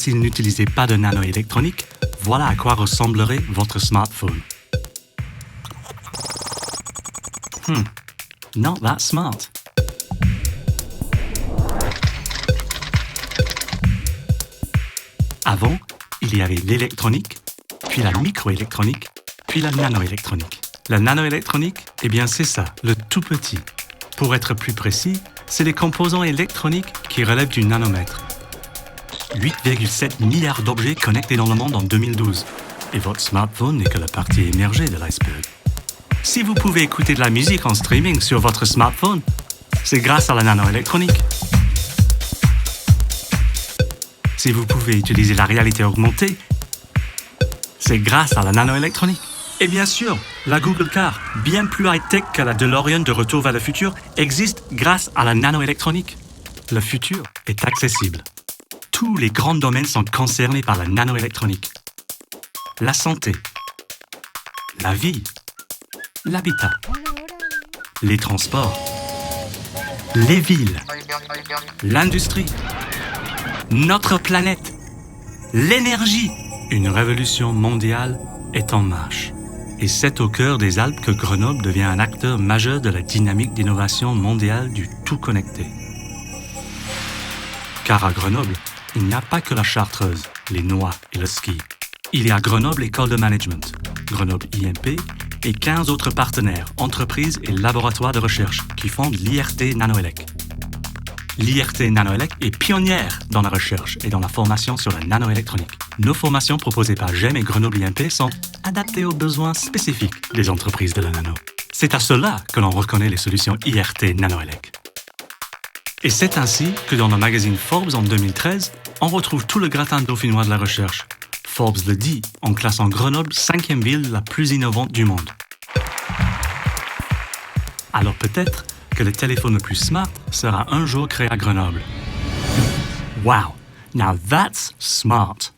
s'il n'utilisait pas de nanoélectronique, voilà à quoi ressemblerait votre smartphone. Not that smart. Avant, il y avait l'électronique, puis la microélectronique, puis la nanoélectronique. La nanoélectronique, eh bien c'est ça, le tout petit. Pour être plus précis, c'est les composants électroniques qui relèvent du nanomètre. 8,7 milliards d'objets connectés dans le monde en 2012. Et votre smartphone n'est que la partie émergée de l'iceberg. Si vous pouvez écouter de la musique en streaming sur votre smartphone, c'est grâce à la nanoélectronique. Si vous pouvez utiliser la réalité augmentée, c'est grâce à la nanoélectronique. Et bien sûr, la Google Car, bien plus high-tech que la DeLorean de Retour vers le futur, existe grâce à la nanoélectronique. Le futur est accessible. Tous les grands domaines sont concernés par la nanoélectronique. La santé, la vie, l'habitat, les transports, les villes, l'industrie, notre planète, l'énergie. Une révolution mondiale est en marche. Et c'est au cœur des Alpes que Grenoble devient un acteur majeur de la dynamique d'innovation mondiale du tout connecté. Car à Grenoble, il n'y a pas que la Chartreuse, les noix et le ski. Il y a Grenoble École de Management, Grenoble IMP et 15 autres partenaires, entreprises et laboratoires de recherche qui fondent l'IRT Nanoélec. L'IRT Nanoélec est pionnière dans la recherche et dans la formation sur la nanoélectronique. Nos formations proposées par GEM et Grenoble IMP sont adaptées aux besoins spécifiques des entreprises de la nano. C'est à cela que l'on reconnaît les solutions IRT Nanoélec. Et c'est ainsi que dans le magazine Forbes en 2013, on retrouve tout le gratin dauphinois de la recherche. Forbes le dit en classant Grenoble 5e ville la plus innovante du monde. Alors peut-être que le téléphone le plus smart sera un jour créé à Grenoble. Wow, now that's smart!